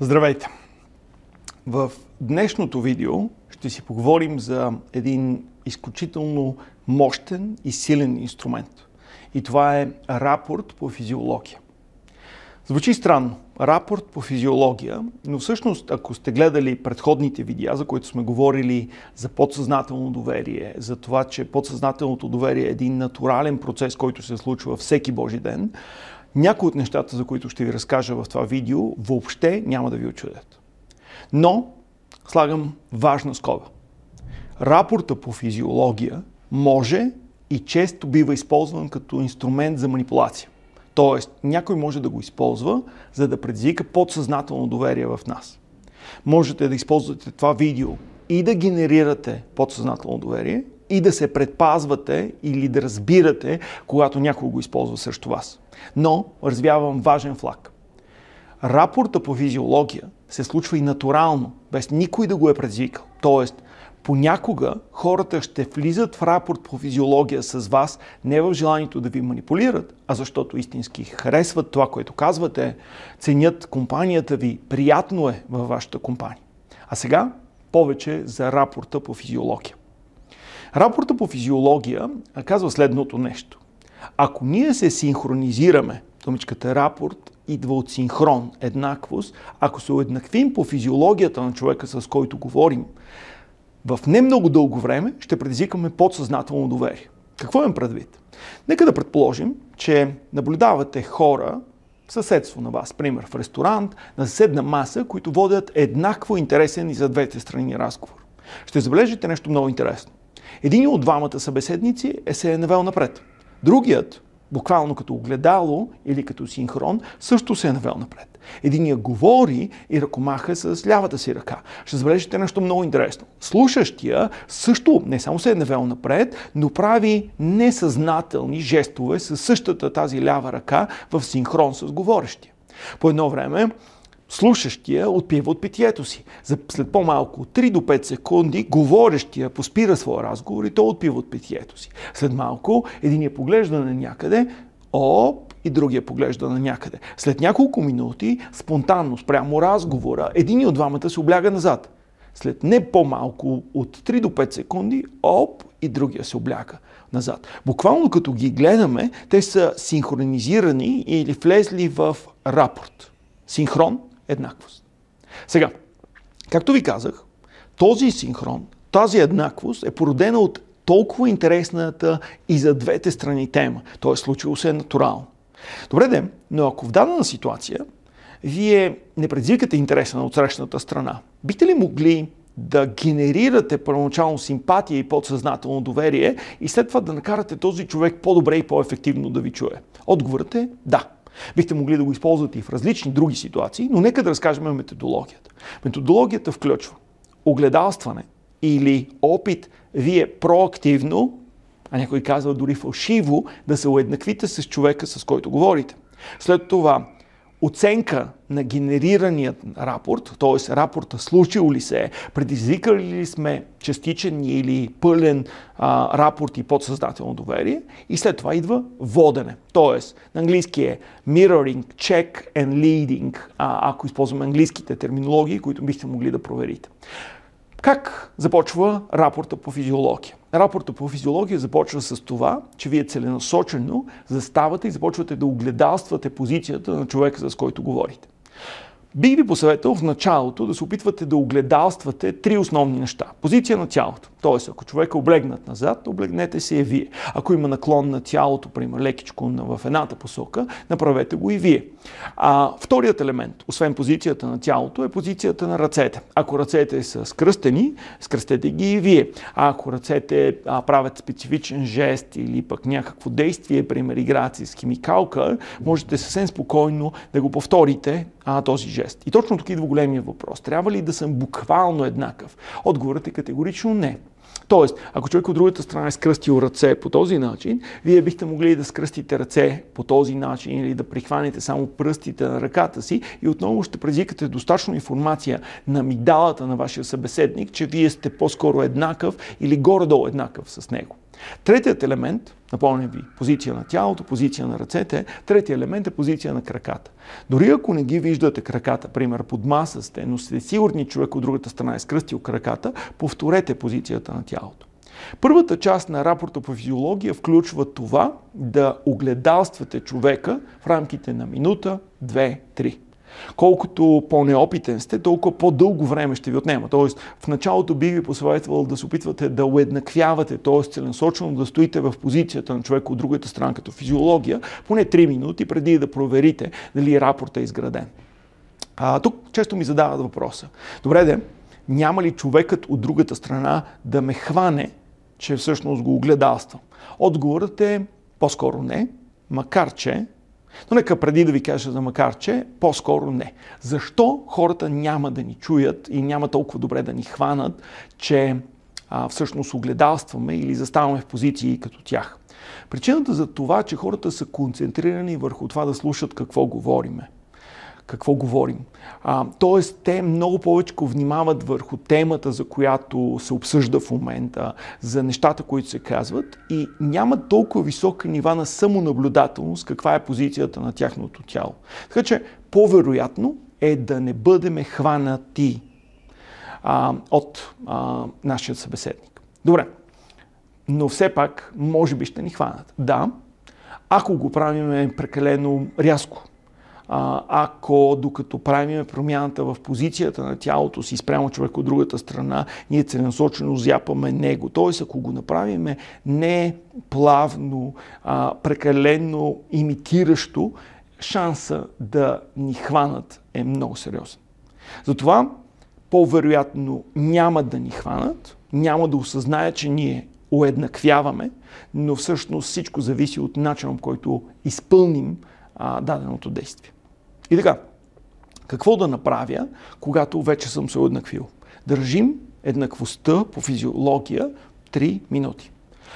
Здравейте! В днешното видео ще си поговорим за един изключително мощен и силен инструмент. И това е рапорт по физиология. Звучи странно. Рапорт по физиология, но всъщност, ако сте гледали предходните видеа, за които сме говорили за подсъзнателно доверие, за това, че подсъзнателното доверие е един натурален процес, който се случва всеки Божи ден, някои от нещата, за които ще ви разкажа в това видео, въобще няма да ви очудят. Но слагам важна скоба. Рапорта по физиология може и често бива използван като инструмент за манипулация. Тоест, някой може да го използва, за да предизвика подсъзнателно доверие в нас. Можете да използвате това видео и да генерирате подсъзнателно доверие, и да се предпазвате или да разбирате, когато някой го използва срещу вас. Но развявам важен флаг. Рапорта по физиология се случва и натурално, без никой да го е предизвикал. Тоест, понякога хората ще влизат в рапорт по физиология с вас не в желанието да ви манипулират, а защото истински харесват това, което казвате, ценят компанията ви, приятно е във вашата компания. А сега повече за рапорта по физиология. Рапорта по физиология казва следното нещо. Ако ние се синхронизираме, думичката рапорт идва от синхрон, еднаквост, ако се уеднаквим по физиологията на човека, с който говорим, в не много дълго време ще предизвикаме подсъзнателно доверие. Какво имам предвид? Нека да предположим, че наблюдавате хора в съседство на вас, пример в ресторант, на съседна маса, които водят еднакво интересен и за двете страни разговор. Ще забележите нещо много интересно. Един от двамата събеседници се е навел напред. Другият, буквално като огледало или като синхрон, също се е навел напред. Единият говори и ръкомаха с лявата си ръка. Ще забележите нещо много интересно. Слушащия също не само се е навел напред, но прави несъзнателни жестове със същата тази лява ръка в синхрон с говорещия. По едно време слушащия отпива от питието си. След по-малко 3 до 5 секунди говорещия поспира своя разговор и той отпива от питието си. След малко единият поглежда на някъде, и другия поглежда на някъде. След няколко минути, спонтанно спрямо разговора, един от двамата се обляга назад. След не по-малко от 3 до 5 секунди, и другия се обляга назад. Буквално като ги гледаме, те са синхронизирани или влезли в рапорт. Синхрон, еднаквост. Сега, както ви казах, този синхрон, тази еднаквост е породена от толкова интересната и за двете страни тема. Т.е. случило се натурално. Добре де, но ако в дадена ситуация вие не предизвикате интереса на отсрещната страна, бихте ли могли да генерирате първоначално симпатия и подсъзнателно доверие и след това да накарате този човек по-добре и по-ефективно да ви чуе? Отговорът е да. Бихте могли да го използвате и в различни други ситуации, но нека да разкажем методологията. Методологията включва огледалстване или опит вие проактивно, а някой казва дори фалшиво, да се уеднаквите с човека, с който говорите. След това оценка на генерираният рапорт, т.е. рапорта случил ли се е, предизвикали ли сме частичен или пълен рапорт и подсъзнателно доверие, и след това идва водене. Т.е. на английски е mirroring, check and leading, ако използваме английските терминологии, които бихте могли да проверите. Как започва рапорта по физиология? Рапорта по физиология започва с това, че вие целенасочено заставате и започвате да огледалствате позицията на човека, с който говорите. Бих ви посъветвал в началото да се опитвате да огледалствате 3 основни неща. Позиция на тялото. Тоест, ако човек е облегнат назад, облегнете се и вие. Ако има наклон на тялото, пример лекичко в едната посока, направете го и вие. Вторият елемент, освен позицията на тялото, е позицията на ръцете. Ако ръцете са скръстени, скръстете ги и вие. Ако ръцете правят специфичен жест или пък някакво действие, пример играете с химикалка, можете съвсем спокойно да го повторите този жест. И точно тук идва големия въпрос. Трябва ли да съм буквално еднакъв? Отговорът е категорично не. Тоест, ако човек от другата страна е скръстил ръце по този начин, вие бихте могли да скръстите ръце по този начин или да прихванете само пръстите на ръката си и отново ще предизвикате достатъчно информация на амигдалата на вашия събеседник, че вие сте по-скоро еднакъв или горе-долу еднакъв с него. Третият елемент Напомням ви, позиция на тялото, позиция на ръцете. Третия елемент е позиция на краката. Дори ако не ги виждате краката, пример под маса сте, но сте сигурни, човек от другата страна е скръстил краката, повторете позицията на тялото. Първата част на рапорта по физиология включва това да огледалствате човека в рамките на минута, 2, 3. Колкото по-неопитен сте, толкова по-дълго време ще ви отнема. Тоест, в началото би ви посъветвал да се опитвате да уеднаквявате, т.е. целенасочено да стоите в позицията на човека от другата страна като физиология, поне 3 минути преди да проверите дали рапортът е изграден. Тук често ми задават въпроса. Добре, няма ли човекът от другата страна да ме хване, че всъщност го огледалствам? Отговорът е по-скоро не, макар че, но нека преди да ви кажа за макар че, по-скоро не. Защо хората няма да ни чуят и няма толкова добре да ни хванат, че всъщност огледалстваме или заставаме в позиции като тях? Причината за това, че хората са концентрирани върху това да слушат какво говорим. Тоест, те много повече внимават върху темата, за която се обсъжда в момента, за нещата, които се казват и нямат толкова висока нива на самонаблюдателност, каква е позицията на тяхното тяло. Така че, по-вероятно е да не бъдем хванати от нашия събеседник. Добре, но все пак, може би ще ни хванат. Да, ако го правим прекалено рязко, ако докато правим промяната в позицията на тялото си спрямо човек от другата страна, ние целенасочено зяпаме него. Т.е. ако го направим не плавно, прекалено имитиращо, шанса да ни хванат е много сериозен. Затова по-вероятно няма да ни хванат, няма да осъзнаят, че ние уеднаквяваме, но всъщност всичко зависи от начина, по който изпълним даденото действие. И така, какво да направя, когато вече съм се уеднаквил? Държим еднаквостта по физиология 3 минути.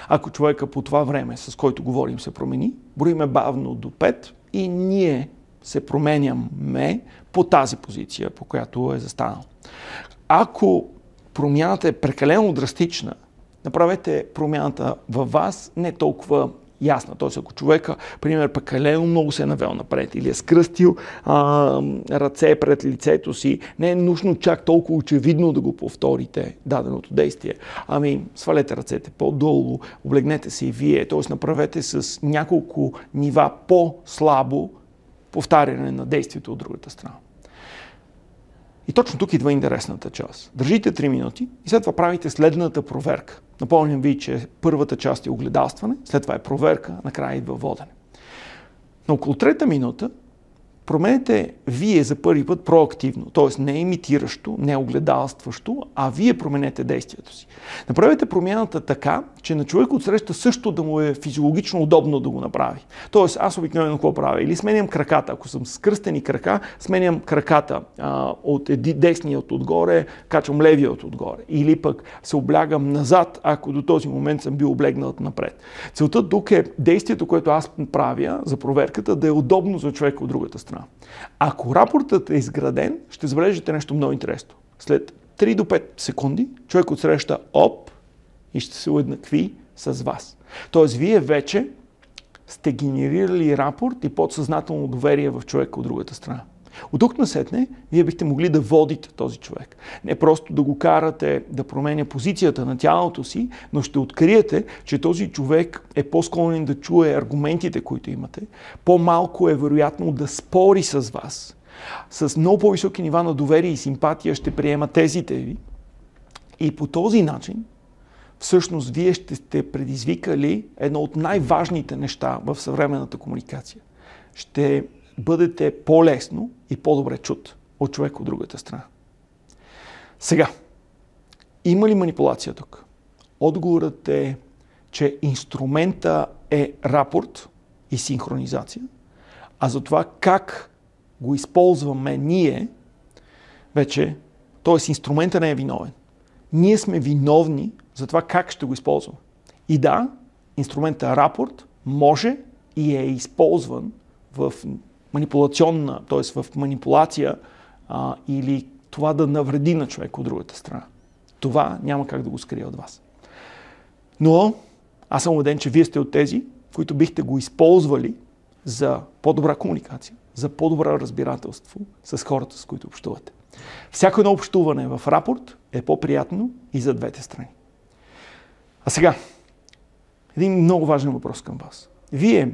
Ако човека по това време, с който говорим, се промени, броиме бавно до 5 и ние се променяме по тази позиция, по която е застанал. Ако промяната е прекалено драстична, направете промяната във вас не толкова ясна. Т.е. ако човека, пример, прекалено много се е навел напред или е скръстил ръце пред лицето си, не е нужно чак толкова очевидно да го повторите даденото действие. Свалете ръцете по-долу, облегнете се и вие, т.е. направете с няколко нива по-слабо повтаряне на действието от другата страна. И точно тук идва интересната част. Държите 3 минути и след това правите следната проверка. Напомням ви, че първата част е огледалстване, след това е проверка, накрая идва водене. На около 3-та минута променете вие за първи път проактивно, т.е. не имитиращо, не огледалстващо, а вие променете действието си. Направете промяната така, че на човек отсреща също да му е физиологично удобно да го направи. Тоест, аз обикновено какво правя? Или сменям краката. Ако съм с кръстени крака, сменям краката от десния от отгоре, качвам левия от отгоре. Или пък се облягам назад, ако до този момент съм бил облегнат напред. Целта тук е действието, което аз правя за проверката, да е удобно за човека от другата страна. Ако рапортът е изграден, ще забележите нещо много интересно. След 3 до 5 секунди човек отсреща оп и ще се уеднакви с вас. Тоест, вие вече сте генерирали рапорт и подсъзнателно доверие в човека от другата страна. От тук насетне, вие бихте могли да водите този човек. Не просто да го карате да променя позицията на тялото си, но ще откриете, че този човек е по-склонен да чуе аргументите, които имате. По-малко е вероятно да спори с вас. С много по-високи нива на доверие и симпатия ще приема тезите ви. И по този начин, всъщност, вие ще сте предизвикали едно от най-важните неща в съвременната комуникация. Ще бъдете по-лесно и по-добре чут от човек от другата страна. Сега, има ли манипулация тук? Отговорът е, че инструмента е рапорт и синхронизация, а за това как го използваме ние, вече, т.е. инструмента не е виновен. Ние сме виновни за това как ще го използваме. И да, инструмента рапорт може и е използван в манипулационна, т.е. в манипулация или това да навреди на човек от другата страна. Това няма как да го скрия от вас. Но Аз съм убеден, че вие сте от тези, които бихте го използвали за по-добра комуникация, за по-добро разбирателство с хората, с които общувате. Всяко едно общуване в рапорт е по-приятно и за двете страни. А сега, един много важен въпрос към вас. Вие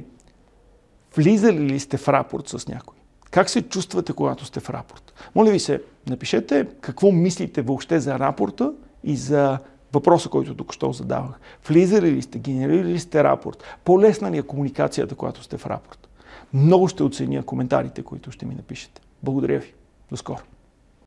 влизали ли сте в рапорт с някой? Как се чувствате, когато сте в рапорт? Моля ви се, напишете какво мислите въобще за рапорта и за въпроса, който току-що задавах. Влизали ли сте, генерирали ли сте рапорт? По-лесна ли е комуникацията, когато сте в рапорт? Много ще оценя коментарите, които ще ми напишете. Благодаря ви. До скоро.